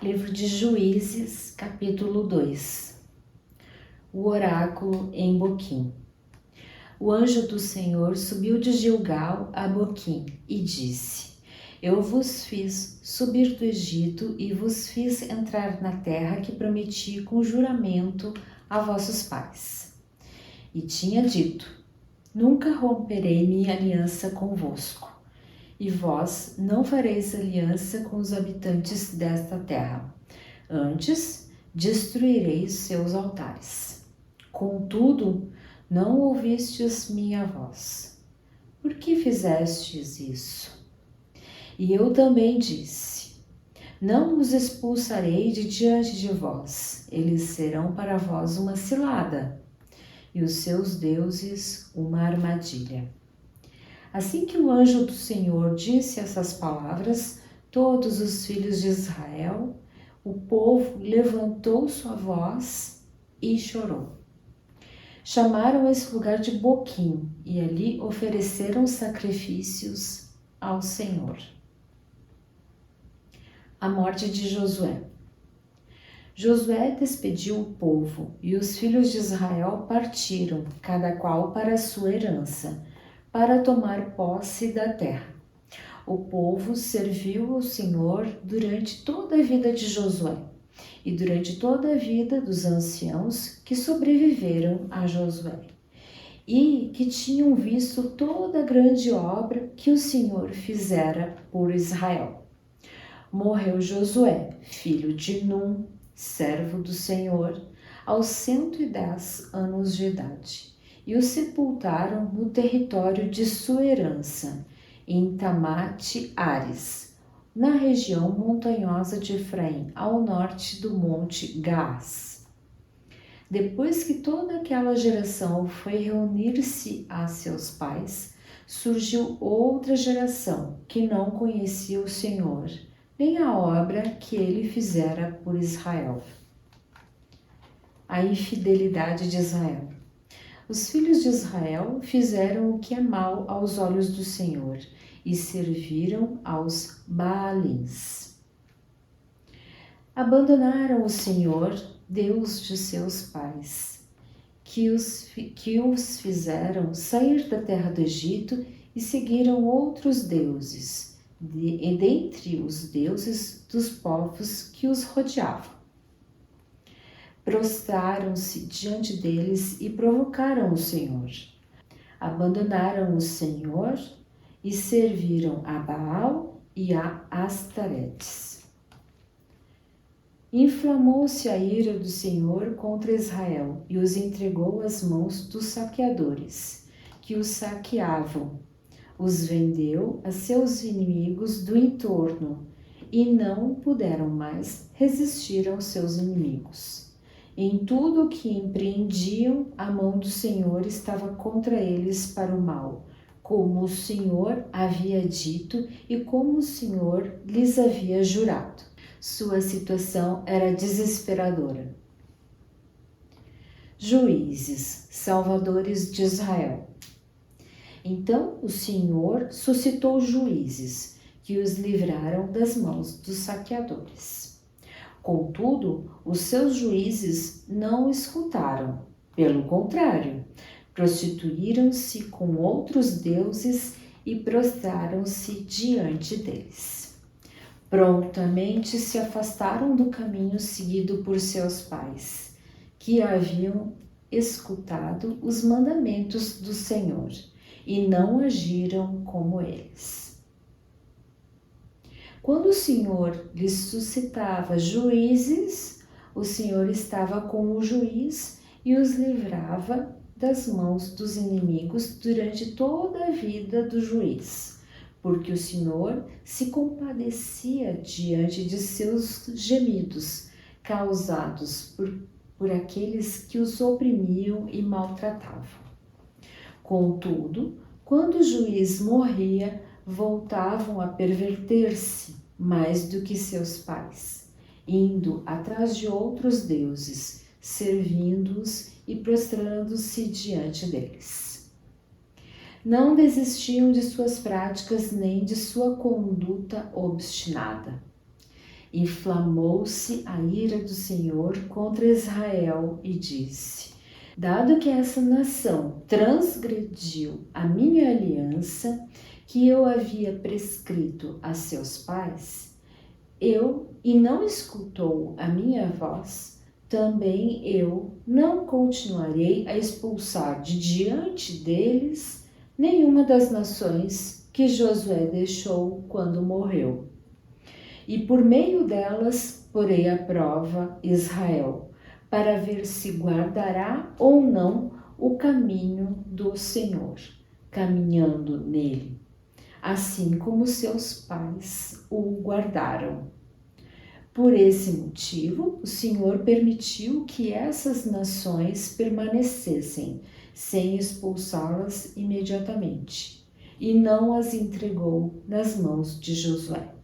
Livro de Juízes, capítulo 2. O oráculo em Boquim. O anjo do Senhor subiu de Gilgal a Boquim e disse: Eu vos fiz subir do Egito e vos fiz entrar na terra que prometi com juramento a vossos pais. E tinha dito: Nunca romperei minha aliança convosco. E vós não fareis aliança com os habitantes desta terra. Antes, destruireis seus altares. Contudo, não ouvistes minha voz. Por que fizestes isso? E eu também disse: Não os expulsarei de diante de vós. Eles serão para vós uma cilada, e os seus deuses uma armadilha. Assim que o anjo do Senhor disse essas palavras, todos os filhos de Israel, o povo levantou sua voz e chorou. Chamaram esse lugar de Boquim e ali ofereceram sacrifícios ao Senhor. A morte de Josué. Josué despediu o povo e os filhos de Israel partiram, cada qual para a sua herança, para tomar posse da terra. O povo serviu ao Senhor durante toda a vida de Josué e durante toda a vida dos anciãos que sobreviveram a Josué e que tinham visto toda a grande obra que o Senhor fizera por Israel. Morreu Josué, filho de Num, servo do Senhor, aos 110 anos de idade. E o sepultaram no território de sua herança, em Tamate-Ares, na região montanhosa de Efraim, ao norte do monte Gaás. Depois que toda aquela geração foi reunir-se a seus pais, surgiu outra geração que não conhecia o Senhor, nem a obra que ele fizera por Israel. A infidelidade de Israel. Os filhos de Israel fizeram o que é mal aos olhos do Senhor e serviram aos Baalins. Abandonaram o Senhor, Deus de seus pais, que os fizeram sair da terra do Egito e seguiram outros deuses, dentre os deuses dos povos que os rodeavam. Prostraram-se diante deles e provocaram o Senhor. Abandonaram o Senhor e serviram a Baal e a Astaretes. Inflamou-se a ira do Senhor contra Israel e os entregou às mãos dos saqueadores, que os saqueavam. Os vendeu a seus inimigos do entorno e não puderam mais resistir aos seus inimigos. Em tudo o que empreendiam, a mão do Senhor estava contra eles para o mal, como o Senhor havia dito e como o Senhor lhes havia jurado. Sua situação era desesperadora. Juízes, salvadores de Israel. Então o Senhor suscitou juízes, que os livraram das mãos dos saqueadores. Contudo, os seus juízes não o escutaram. Pelo contrário, prostituíram-se com outros deuses e prostraram-se diante deles. Prontamente se afastaram do caminho seguido por seus pais, que haviam escutado os mandamentos do Senhor, e não agiram como eles. Quando o Senhor lhes suscitava juízes, o Senhor estava com o juiz e os livrava das mãos dos inimigos durante toda a vida do juiz, porque o Senhor se compadecia diante de seus gemidos, causados por aqueles que os oprimiam e maltratavam. Contudo, quando o juiz morria, voltavam a perverter-se mais do que seus pais, indo atrás de outros deuses, servindo-os e prostrando-se diante deles. Não desistiam de suas práticas nem de sua conduta obstinada. Inflamou-se a ira do Senhor contra Israel e disse: dado que essa nação transgrediu a minha aliança, que eu havia prescrito a seus pais, e não escutou a minha voz, também eu não continuarei a expulsar de diante deles nenhuma das nações que Josué deixou quando morreu. E por meio delas porei à prova Israel, para ver se guardará ou não o caminho do Senhor, caminhando nele, assim como seus pais o guardaram. Por esse motivo, o Senhor permitiu que essas nações permanecessem, sem expulsá-las imediatamente, e não as entregou nas mãos de Josué.